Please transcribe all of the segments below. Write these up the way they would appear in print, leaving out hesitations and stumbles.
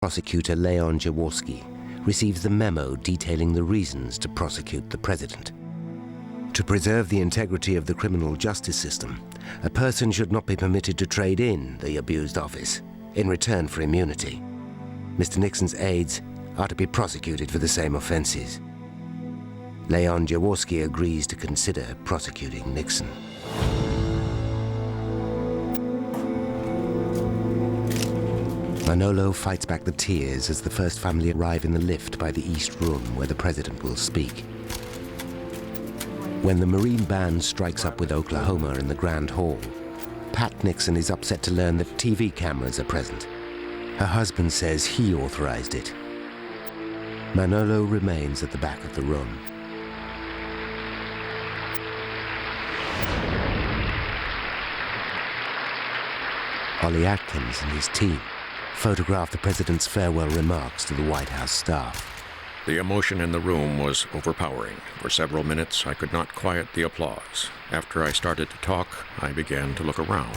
Prosecutor Leon Jaworski receives the memo detailing the reasons to prosecute the president. To preserve the integrity of the criminal justice system, a person should not be permitted to trade in the abused office in return for immunity. Mr. Nixon's aides are to be prosecuted for the same offenses. Leon Jaworski agrees to consider prosecuting Nixon. Manolo fights back the tears as the first family arrive in the lift by the East Room where the president will speak. When the Marine Band strikes up with Oklahoma in the Grand Hall, Pat Nixon is upset to learn that TV cameras are present. Her husband says he authorized it. Manolo remains at the back of the room. Ollie Atkins and his team photographed the president's farewell remarks to the White House staff. The emotion in the room was overpowering. For several minutes, I could not quiet the applause. After I started to talk, I began to look around.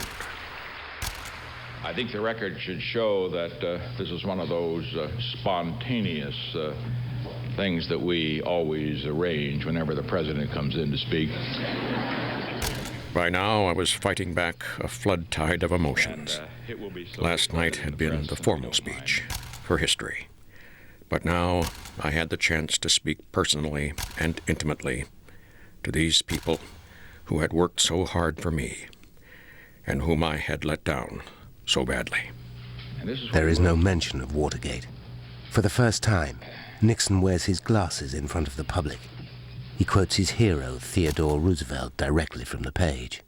I think the record should show that this is one of those spontaneous things that we always arrange whenever the president comes in to speak. By now, I was fighting back a flood tide of emotions. Last night had been the formal speech for history. But now I had the chance to speak personally and intimately to these people who had worked so hard for me and whom I had let down so badly. There is no mention of Watergate. For the first time, Nixon wears his glasses in front of the public. He quotes his hero, Theodore Roosevelt, directly from the page.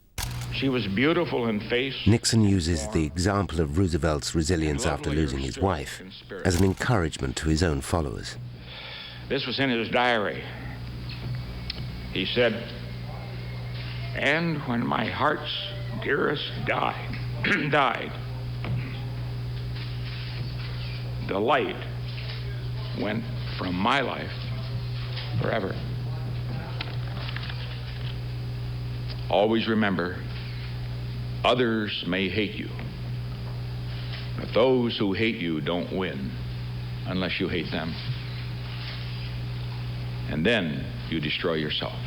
She was beautiful in face. Nixon uses the example of Roosevelt's resilience after losing his wife as an encouragement to his own followers. This was in his diary. He said, "And when my heart's dearest died, the light went from my life forever. Always remember, others may hate you, but those who hate you don't win unless you hate them. And then you destroy yourself."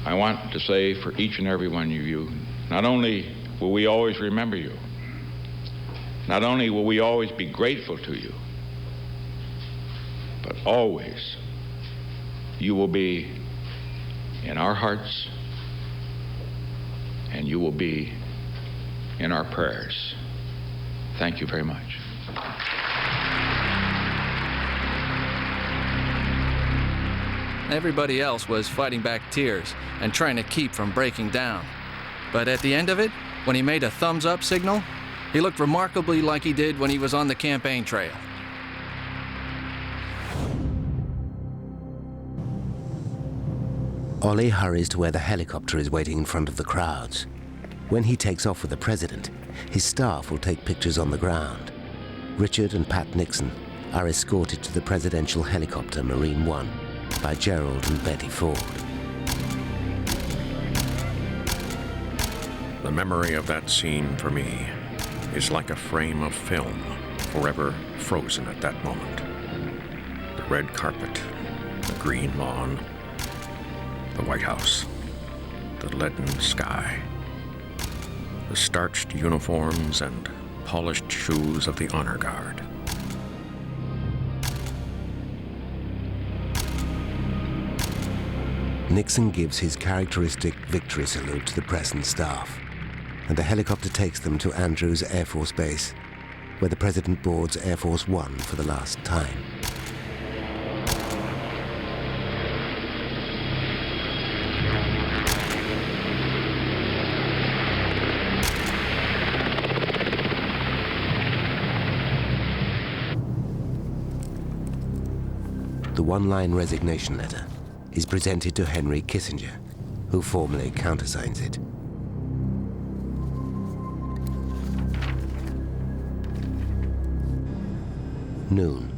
I want to say for each and every one of you, not only will we always remember you, not only will we always be grateful to you, but always you will be in our hearts, and you will be in our prayers. Thank you very much. Everybody else was fighting back tears and trying to keep from breaking down. But at the end of it, when he made a thumbs-up signal, he looked remarkably like he did when he was on the campaign trail. Ollie hurries to where the helicopter is waiting in front of the crowds. When he takes off with the president, his staff will take pictures on the ground. Richard and Pat Nixon are escorted to the presidential helicopter Marine One by Gerald and Betty Ford. The memory of that scene for me is like a frame of film, forever frozen at that moment. The red carpet, the green lawn, the White House, the leaden sky, the starched uniforms and polished shoes of the honor guard. Nixon gives his characteristic victory salute to the press and staff, and the helicopter takes them to Andrews Air Force Base, where the president boards Air Force One for the last time. The one-line resignation letter is presented to Henry Kissinger, who formally countersigns it. Noon.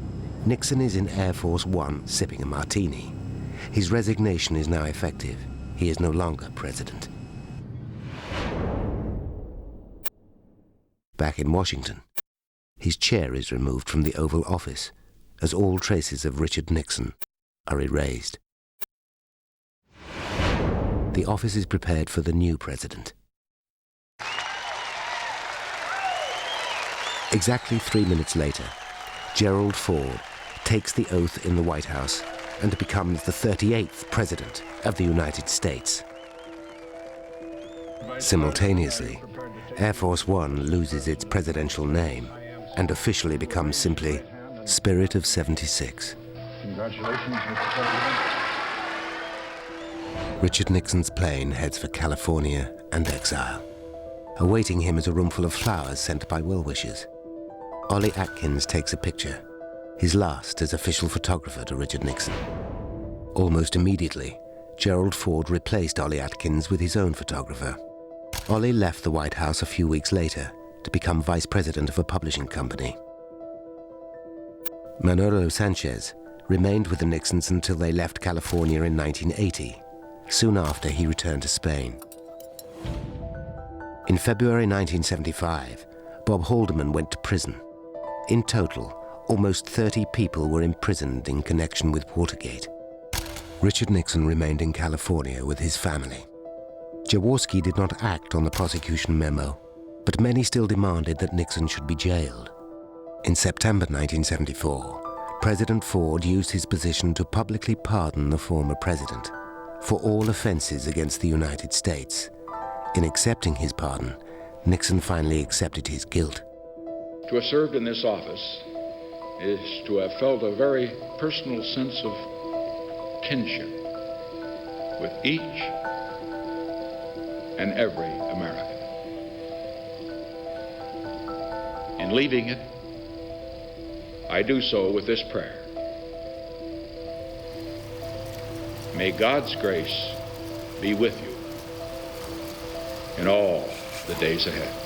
Nixon is in Air Force One sipping a martini. His resignation is now effective. He is no longer president. Back in Washington, his chair is removed from the Oval Office, as all traces of Richard Nixon are erased. The office is prepared for the new president. Exactly 3 minutes later, Gerald Ford takes the oath in the White House and becomes the 38th President of the United States. Simultaneously, Air Force One loses its presidential name and officially becomes simply Spirit of 76. Congratulations, Mr. President. Richard Nixon's plane heads for California and exile. Awaiting him is a roomful of flowers sent by well-wishers. Ollie Atkins takes a picture, his last as official photographer to Richard Nixon. Almost immediately, Gerald Ford replaced Ollie Atkins with his own photographer. Ollie left the White House a few weeks later to become vice president of a publishing company. Manolo Sanchez remained with the Nixons until they left California in 1980. Soon after, he returned to Spain. In February 1975, Bob Haldeman went to prison. In total, almost 30 people were imprisoned in connection with Watergate. Richard Nixon remained in California with his family. Jaworski did not act on the prosecution memo, but many still demanded that Nixon should be jailed. In September 1974, President Ford used his position to publicly pardon the former president for all offenses against the United States. In accepting his pardon, Nixon finally accepted his guilt. To have served in this office is to have felt a very personal sense of kinship with each and every American. In leaving it, I do so with this prayer. May God's grace be with you in all the days ahead.